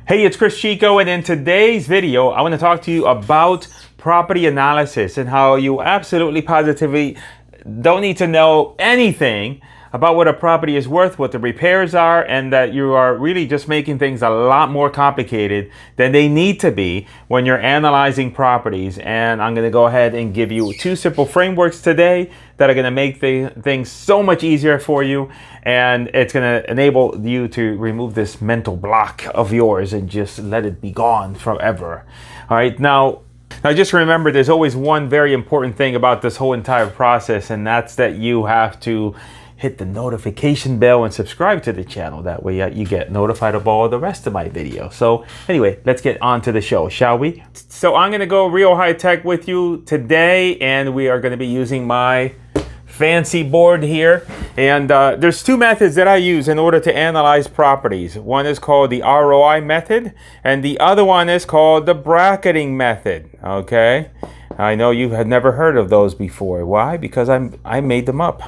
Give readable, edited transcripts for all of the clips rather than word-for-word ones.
Hey, it's Chris Chico, and in today's video, I want to talk to you about property analysis and how you absolutely positively don't need to know anything about what a property is worth, what the repairs are, and that you are really just making things a lot more complicated than they need to be when you're analyzing properties. And I'm going to go ahead and give you two simple frameworks today that are going to make things so much easier for you, and it's going to enable you to remove this mental block of yours and just let it be gone forever. All right, now just remember, there's always one very important thing about this whole entire process, and that's that you have to hit the notification bell and subscribe to the channel. That way you get notified of all the rest of my videos. So anyway, let's get on to the show, shall we? So I'm gonna go real high tech with you today, and we are gonna be using my fancy board here. And there's two methods that I use in order to analyze properties. One is called the Roi Method, and the other one is called the bracketing method, okay? I know you have never heard of those before. Why? Because I made them up.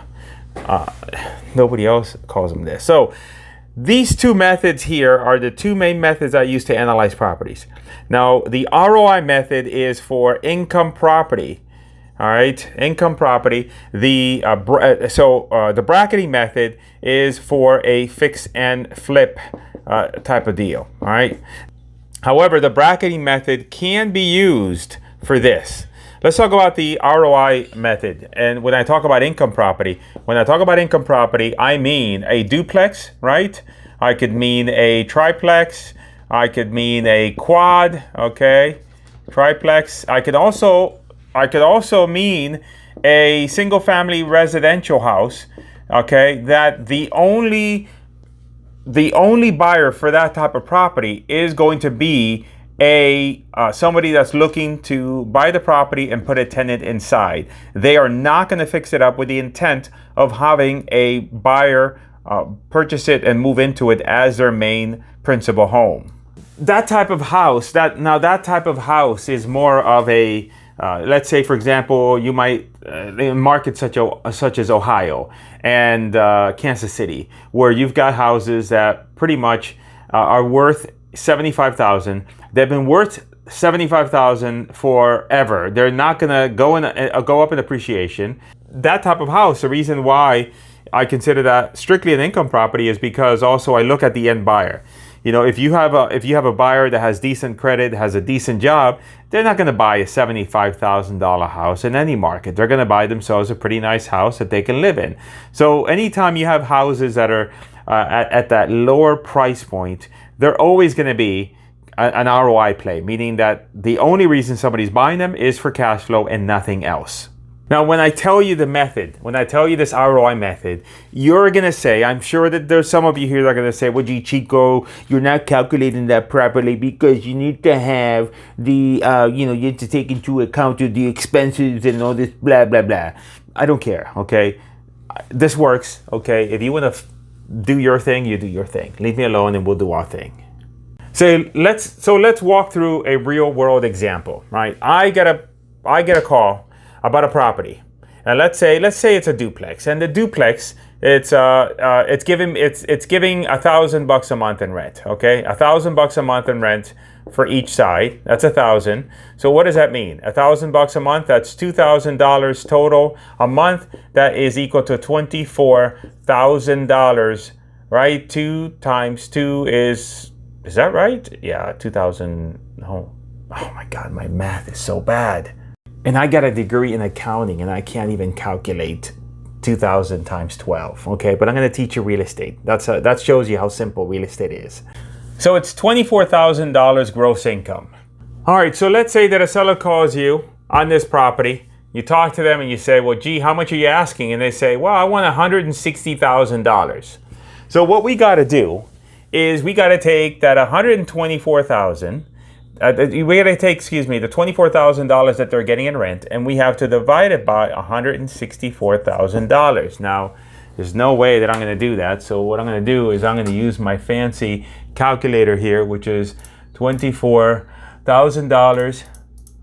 Nobody else calls them this. So these two methods here are the two main methods I use to analyze properties. Now, the ROI method is for income property. All right, income property. The bracketing method is for a fix and flip type of deal. All right. However, the bracketing method can be used for this. Let's talk about the ROI method. And when I talk about income property, I mean a duplex, right? I could mean a triplex. I could mean a quad, okay? Triplex. I could also mean a single family residential house, okay? That the only buyer for that type of property is going to be somebody that's looking to buy the property and put a tenant inside. They are not going to fix it up with the intent of having a buyer purchase it and move into it as their main principal home. That type of house is more of a let's say, for example, you might in markets such as Ohio and Kansas City, where you've got houses that pretty much are worth $75,000. They've been worth $75,000 forever. They're not gonna go up in appreciation. That type of house, the reason why I consider that strictly an income property is because also I look at the end buyer. You know, if you have a buyer that has decent credit, has a decent job, they're not going to buy a $75,000 house in any market. They're going to buy themselves a pretty nice house that they can live in. So anytime you have houses that are at that lower price point, they're always going to be an ROI play, meaning that the only reason somebody's buying them is for cash flow and nothing else. Now, when I tell you the method, when I tell you this ROI method, you're going to say, I'm sure that there's some of you here that are going to say, well, gee, Chico, you're not calculating that properly because you need to have the, you have to take into account the expenses and all this blah, blah, blah. I don't care, okay? This works, okay? If you want to do your thing, you do your thing. Leave me alone and we'll do our thing. So let's walk through a real world example, right? I get a call about a property, and let's say it's a duplex, and the duplex it's giving $1,000 a month in rent. Okay, $1,000 a month in rent for each side. That's 1,000. So what does that mean? $1,000 a month. That's $2,000 total a month. That is equal to $24,000, right? 2 times 2 is that right? Yeah, 2,000. Oh my God, my math is so bad. And I got a degree in accounting, and I can't even calculate 2,000 times 12, okay? But I'm going to teach you real estate. That shows you how simple real estate is. So it's $24,000 gross income. All right, so let's say that a seller calls you on this property. You talk to them and you say, well, gee, how much are you asking? And they say, well, I want $160,000. So what we got to do is we got to take that $124,000. We got to take, the $24,000 that they're getting in rent, and we have to divide it by $164,000. Now, there's no way that I'm going to do that. So what I'm going to do is I'm going to use my fancy calculator here, which is $24,000.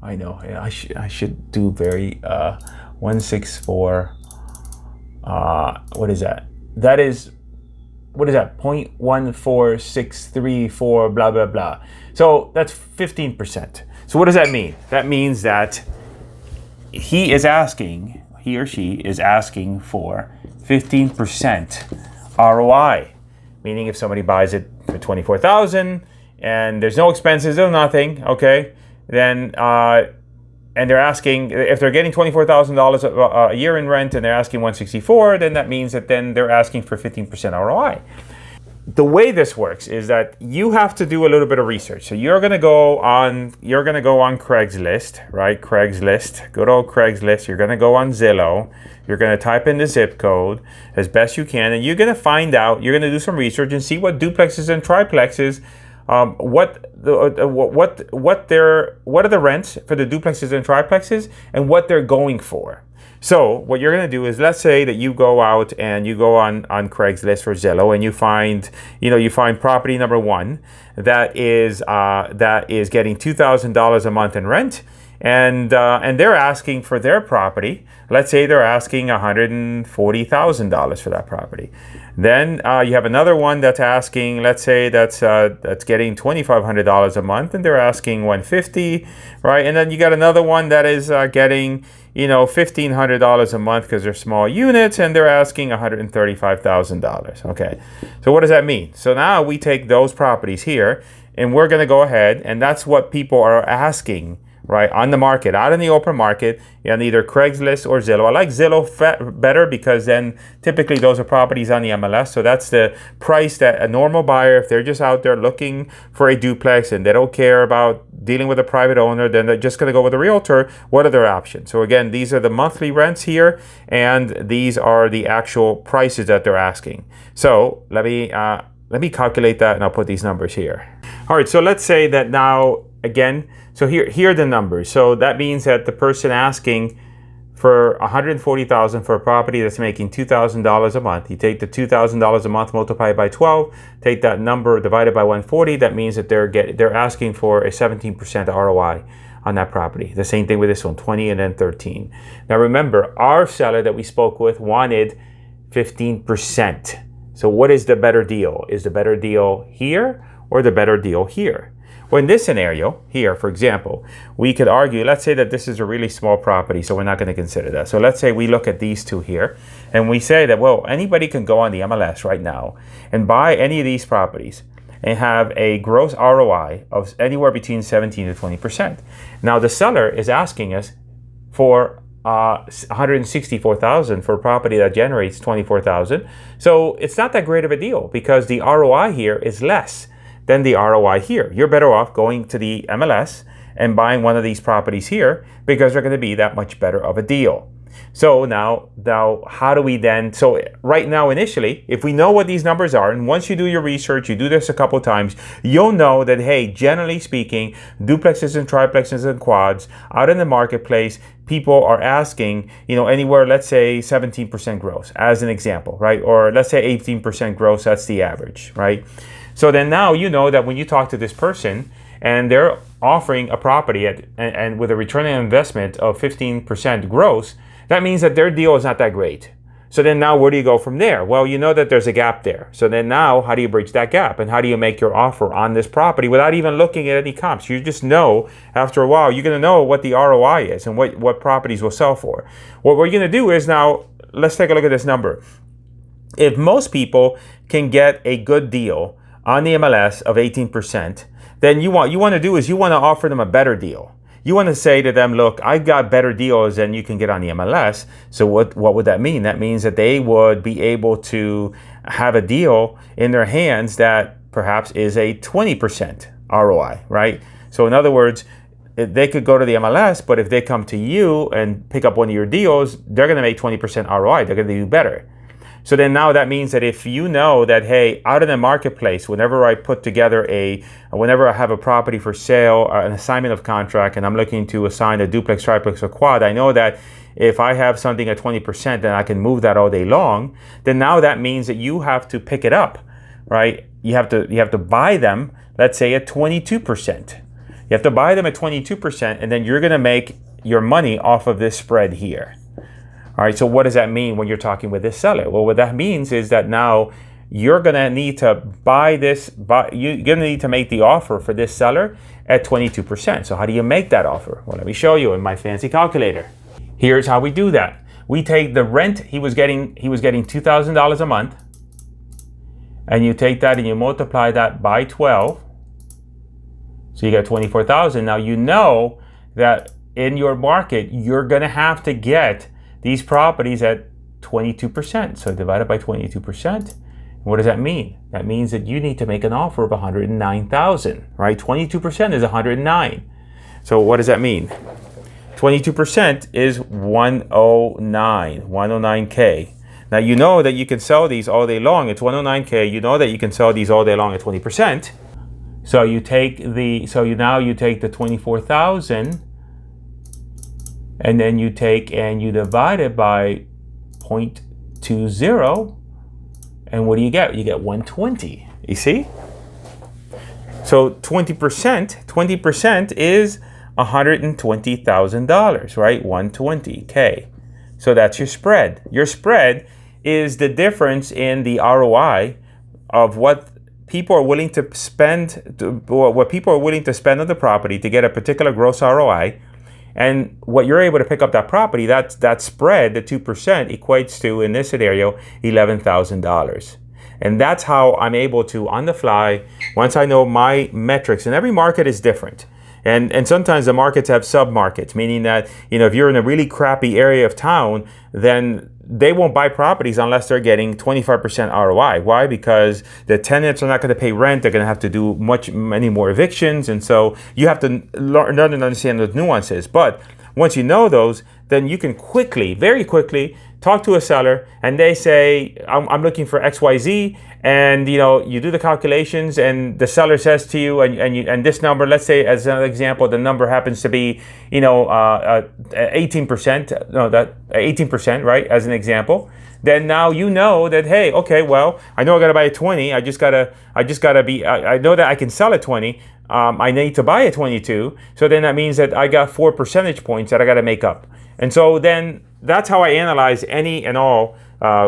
I know I should do very 164. What is that? That is what is that, 0.14634, blah, blah, blah. So that's 15%. So what does that mean? That means that he or she is asking for 15% ROI. Meaning if somebody buys it for $24,000 and there's no expenses or nothing, okay, then and they're asking, if they're getting $24,000 a year in rent and they're asking $164,000, then that means that then they're asking for 15% ROI. The way this works is that you have to do a little bit of research. So you're gonna go on Craigslist, right? Craigslist, good old Craigslist. You're gonna go on Zillow. You're gonna type in the zip code as best you can, and you're gonna find out. You're gonna do some research and see what duplexes and triplexes, what are the rents for the duplexes and triplexes, and what they're going for. So what you're going to do is, let's say that you go out and you go on Craigslist or Zillow and you find property number 1 that is getting $2,000 a month in rent, and they're asking for their property. Let's say they're asking $140,000 for that property. Then you have another one that's asking, let's say that's getting $2,500 a month, and they're asking $150,000, right? And then you got another one that is getting $1,500 a month because they're small units, and they're asking $135,000. Okay, so what does that mean? So now we take those properties here, and we're going to go ahead, and that's what people are asking, right, on the market, out in the open market, on either Craigslist or Zillow. I like Zillow better because then typically those are properties on the MLS. So that's the price that a normal buyer, if they're just out there looking for a duplex and they don't care about dealing with a private owner, then they're just going to go with a realtor. What are their options? So again, these are the monthly rents here, and these are the actual prices that they're asking. So let me calculate that, and I'll put these numbers here. All right, so let's say that now, again, so here are the numbers. So that means that the person asking for $140,000 for a property that's making $2,000 a month. You take the $2,000 a month, multiply it by 12, take that number divided by 140. That means that they're asking for a 17% ROI on that property. The same thing with this one, 20 and then 13. Now remember, our seller that we spoke with wanted 15%. So what is the better deal? Is the better deal here or the better deal here? Well, in this scenario here, for example, we could argue, let's say that this is a really small property, so we're not going to consider that. So let's say we look at these two here, and we say that, well, anybody can go on the MLS right now and buy any of these properties and have a gross ROI of anywhere between 17 to 20%. Now, the seller is asking us for $164,000 for a property that generates $24,000. So it's not that great of a deal because the ROI here is less than the ROI here. You're better off going to the MLS and buying one of these properties here because they're going to be that much better of a deal. So now how do we then, so right now initially, if we know what these numbers are, and once you do your research, you do this a couple times, you'll know that, hey, generally speaking, duplexes and triplexes and quads out in the marketplace, people are asking, anywhere, let's say 17% gross as an example, right? Or let's say 18% gross, that's the average, right? So then now you know that when you talk to this person and they're offering a property and with a return on investment of 15% gross, that means that their deal is not that great. So then now where do you go from there? Well, you know that there's a gap there. So then now how do you bridge that gap? And how do you make your offer on this property without even looking at any comps? You just know after a while, you're going to know what the ROI is and what properties will sell for. What we're going to do is now, let's take a look at this number. If most people can get a good deal on the MLS of 18%, then you want to do is you want to offer them a better deal. You want to say to them, look, I've got better deals than you can get on the MLS. So what would that mean? That means that they would be able to have a deal in their hands that perhaps is a 20% ROI, right? So in other words, they could go to the MLS, but if they come to you and pick up one of your deals, they're going to make 20% ROI. They're going to do better. So then now that means that if you know that, hey, out in the marketplace, whenever I have a property for sale, an assignment of contract, and I'm looking to assign a duplex, triplex, or quad, I know that if I have something at 20%, then I can move that all day long. Then now that means that you have to pick it up, right? You have to buy them, let's say at 22%. You have to buy them at 22%, and then you're going to make your money off of this spread here. All right, so what does that mean when you're talking with this seller? Well, what that means is that now you're gonna need to you're gonna need to make the offer for this seller at 22%. So how do you make that offer? Well, let me show you in my fancy calculator. Here's how we do that. We take the rent he was getting $2,000 a month, and you take that and you multiply that by 12. So you get 24,000. Now you know that in your market, you're gonna have to get these properties at 22%. So divided by 22%, what does that mean? That means that you need to make an offer of 109,000, right? 22% is 109. So what does that mean? 22% is 109K. Now you know that you can sell these all day long. It's 109K. You know that you can sell these all day long at 20%. So you take the, now you take the 24,000, and then you take and you divide it by 0.20, and what do you get? You get 120. You see? So 20% is $120,000, right? 120K. So that's your spread. Your spread is the difference in the ROI of what people are willing to spend, what people are willing to spend on the property to get a particular gross ROI, and what you're able to pick up that property. That spread, the 2%, equates to, in this scenario, $11,000. And that's how I'm able to, on the fly, once I know my metrics, and every market is different. And sometimes the markets have sub-markets, meaning that, if you're in a really crappy area of town, then they won't buy properties unless they're getting 25% ROI. Why? Because the tenants are not going to pay rent. They're going to have to do many more evictions. And so you have to learn and understand those nuances. But once you know those, then you can very quickly talk to a seller, and they say, I'm looking for XYZ, and you do the calculations, and the seller says to you, and this number, let's say as an example, the number happens to be 18%, 18%, right, as an example. Then now you know that, hey, okay, well, I know I gotta buy at 20. I know that I can sell at 20. I need to buy at 22. So then that means that I got 4 percentage points that I gotta make up. And so then that's how I analyze any and all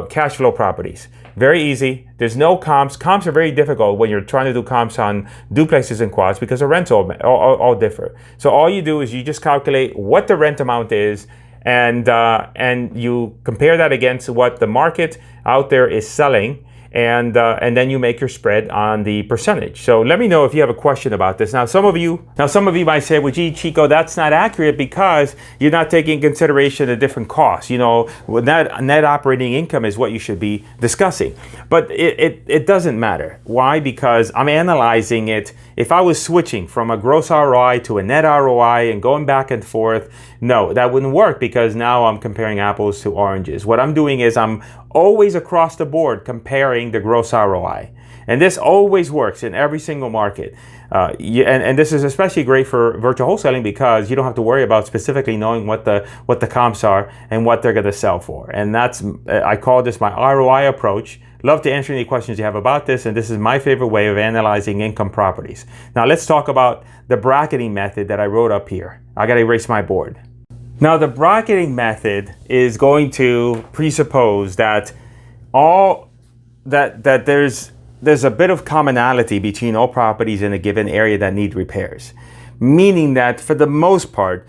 cash flow properties. Very easy. There's no comps. Comps are very difficult when you're trying to do comps on duplexes and quads because the rents all differ. So all you do is you just calculate what the rent amount is, and you compare that against what the market out there is selling, and then you make your spread on the percentage. So let me know if you have a question about this. Now some of you might say, well, gee, Chico, that's not accurate because you're not taking into consideration the different costs. Net operating income is what you should be discussing. But it doesn't matter. Why? Because I'm analyzing it. If I was switching from a gross ROI to a net ROI and going back and forth, no, that wouldn't work, because now I'm comparing apples to oranges. What I'm doing is I'm always across the board comparing the gross ROI. And this always works in every single market. And this is especially great for virtual wholesaling because you don't have to worry about specifically knowing what the comps are and what they're going to sell for. And I call this my ROI approach. Love to answer any questions you have about this, and this is my favorite way of analyzing income properties. Now let's talk about the bracketing method that I wrote up here. I got to erase my board. Now the bracketing method is going to presuppose that there's a bit of commonality between all properties in a given area that need repairs. Meaning that for the most part,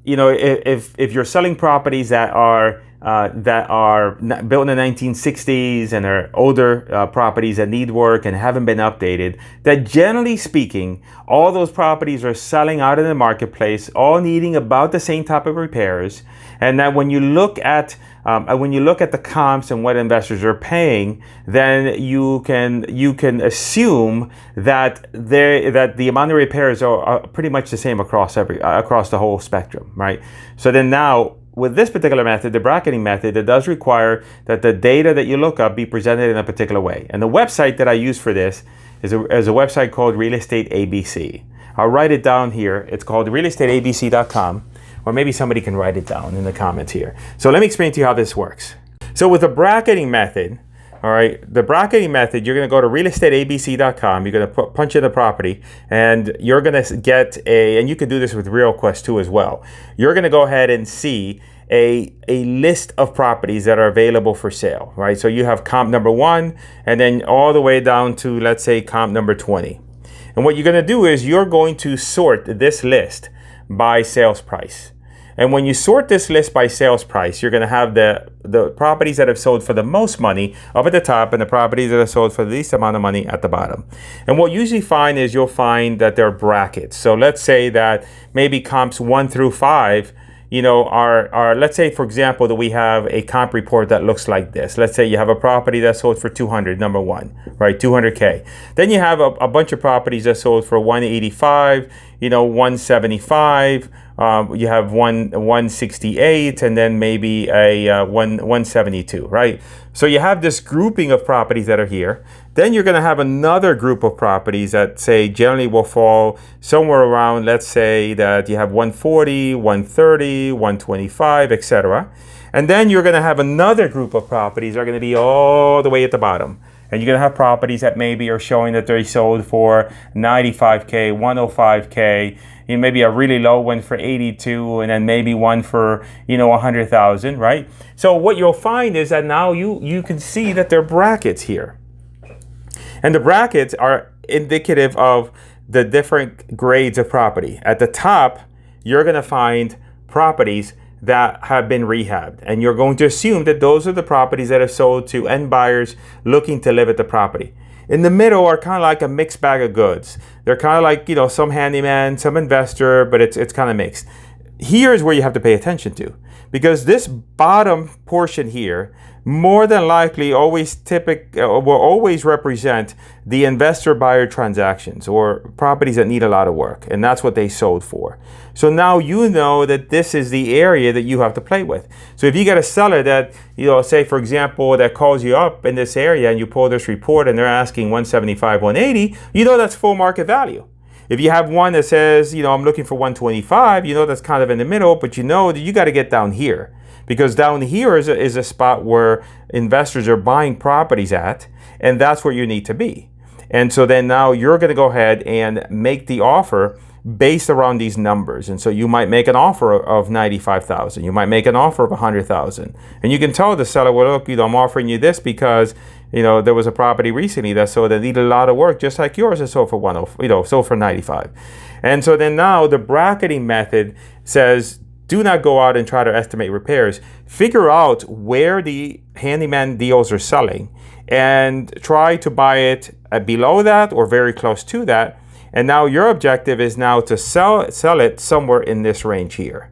if you're selling properties that are built in the 1960s and are older properties that need work and haven't been updated, that generally speaking, all those properties are selling out in the marketplace, all needing about the same type of repairs, and that when you look at the comps and what investors are paying, then you can assume that the amount of repairs are pretty much the same across the whole spectrum, right? So then now, with this particular method, the bracketing method, it does require that the data that you look up be presented in a particular way. And the website that I use for this is a website called Real Estate ABC. I'll write it down here. It's called realestateabc.com, or maybe somebody can write it down in the comments here. So let me explain to you how this works. So with the bracketing method, all right, the bracketing method, you're going to go to realestateabc.com. You're going to punch in the property, and you're going to get and you can do this with RealQuest too as well. You're going to go ahead and see a list of properties that are available for sale, right? So you have comp number 1 and then all the way down to, let's say, comp number 20. And what you're going to do is you're going to sort this list by sales price. And when you sort this list by sales price, you're going to have the properties that have sold for the most money up at the top and the properties that have sold for the least amount of money at the bottom. And what you usually find is you'll find that there are brackets. So let's say that maybe comps 1 through 5, you know, are let's say, for example, that we have a comp report that looks like this. Let's say you have a property that sold for 200, number 1, right? 200K. Then you have a bunch of properties that sold for 185, you know, 175. You have 168 and then maybe a 172, right? So you have this grouping of properties that are here. Then you're going to have another group of properties that say generally will fall somewhere around, let's say that you have 140, 130, 125, etc. And then you're going to have another group of properties that are going to be all the way at the bottom. And you're going to have properties that maybe are showing that they sold for 95K, 105K, you know, maybe a really low one for 82, and then maybe one for, you know, 100,000, right? So what you'll find is that now you can see that there are brackets here. And the brackets are indicative of the different grades of property. At the top, you're going to find properties that have been rehabbed. And you're going to assume that those are the properties that have sold to end buyers looking to live at the property. In the middle are kind of like a mixed bag of goods. They're kind of like, you know, some handyman, some investor, but it's kind of mixed. Here's where you have to pay attention to, because this bottom portion here more than likely will always represent the investor buyer transactions or properties that need a lot of work, and that's what they sold for. So now you know that this is the area that you have to play with. So if you get a seller that, you know, say for example, that calls you up in this area and you pull this report and they're asking 175, 180, you know that's full market value. If you have one that says, you know, I'm looking for 125, you know that's kind of in the middle, but you know that you got to get down here, because down here is a spot where investors are buying properties at, and that's where you need to be. And so then now you're going to go ahead and make the offer based around these numbers. And so you might make an offer of 95,000. You might make an offer of 100,000. And you can tell the seller, well, look, you know, I'm offering you this because, you know, there was a property recently that sold that needed a lot of work, just like yours is sold for sold for 95. And so then now the bracketing method says, do not go out and try to estimate repairs. Figure out where the handyman deals are selling and try to buy it below that or very close to that. And now your objective is now to sell it somewhere in this range here.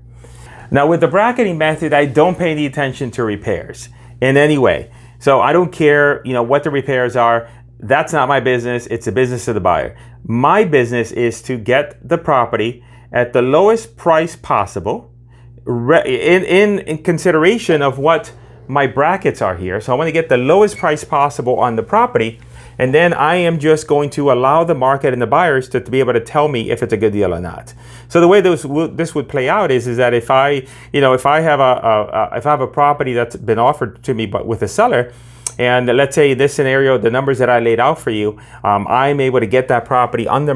Now with the bracketing method, I don't pay any attention to repairs in any way. So I don't care, you know, what the repairs are. That's not my business. It's the business of the buyer. My business is to get the property at the lowest price possible in consideration of what my brackets are here. So I want to get the lowest price possible on the property. And then I am just going to allow the market and the buyers to be able to tell me if it's a good deal or not. So the way this would play out is that if I have a property that's been offered to me but with a seller, and let's say in this scenario, the numbers that I laid out for you, I'm able to get that property under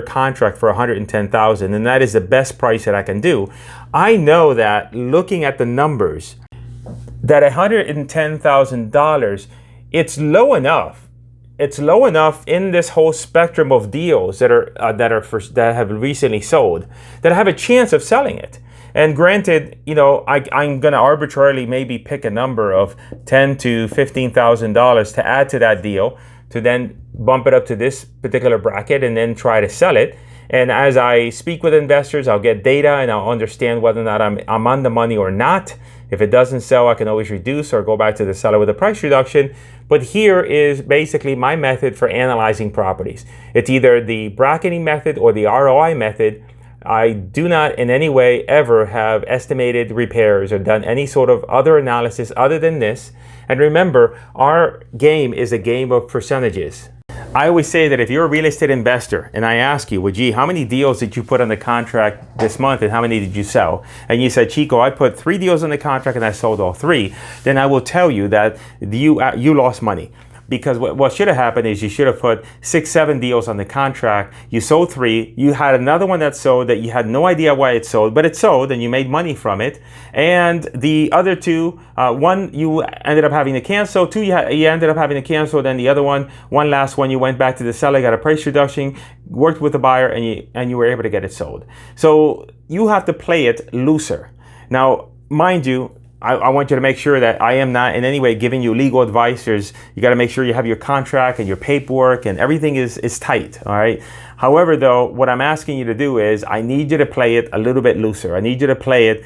contract for $110,000, and that is the best price that I can do. I know that looking at the numbers, that $110,000, it's low enough. It's low enough in this whole spectrum of deals that have recently sold that I have a chance of selling it. And granted, you know, I'm going to arbitrarily maybe pick a number of $10,000 to $15,000 to add to that deal to then bump it up to this particular bracket and then try to sell it. And as I speak with investors, I'll get data and I'll understand whether or not I'm on the money or not. If it doesn't sell, I can always reduce or go back to the seller with a price reduction. But here is basically my method for analyzing properties. It's either the bracketing method or the ROI method. I do not in any way ever have estimated repairs or done any sort of other analysis other than this. And remember, our game is a game of percentages. I always say that if you're a real estate investor and I ask you, well, gee, how many deals did you put on the contract this month and how many did you sell? And you said, Chico, I put 3 deals on the contract and I sold all 3. Then I will tell you that you lost money. because what should have happened is you should have put 6, 7 deals on the contract. You sold 3. You had another one that sold that you had no idea why it sold, but it sold and you made money from it. And the other 2, 1 you ended up having to cancel, 2 you ended up having to cancel. Then the other one last one, you went back to the seller, got a price reduction, worked with the buyer, and you were able to get it sold. So you have to play it looser. Now, mind you, I want you to make sure that I am not in any way giving you legal advice. You got to make sure you have your contract and your paperwork and everything is tight, all right? However, though, what I'm asking you to do is I need you to play it a little bit looser. I need you to play it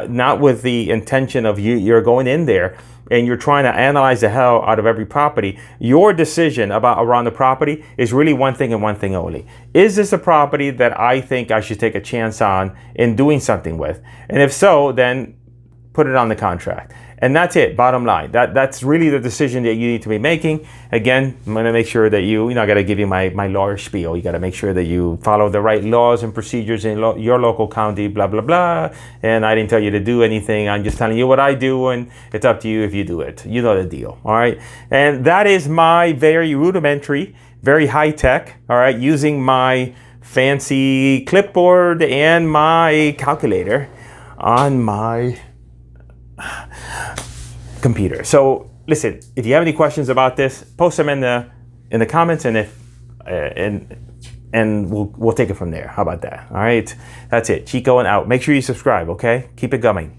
not with the intention of you're going in there and you're trying to analyze the hell out of every property. Your decision around the property is really one thing and one thing only. Is this a property that I think I should take a chance on in doing something with? And if so, then put it on the contract. And that's it, bottom line. That's really the decision that you need to be making. Again, I'm gonna make sure that I gotta give you my lawyer spiel. You gotta make sure that you follow the right laws and procedures in your local county, blah, blah, blah. And I didn't tell you to do anything. I'm just telling you what I do, and it's up to you if you do it. You know the deal, all right? And that is my very rudimentary, very high tech, all right, using my fancy clipboard and my calculator on my computer. So listen, if you have any questions about this, post them in the comments, and we'll take it from there. How about that? All right, that's it. Chico and out. Make sure you subscribe, okay? Keep it coming.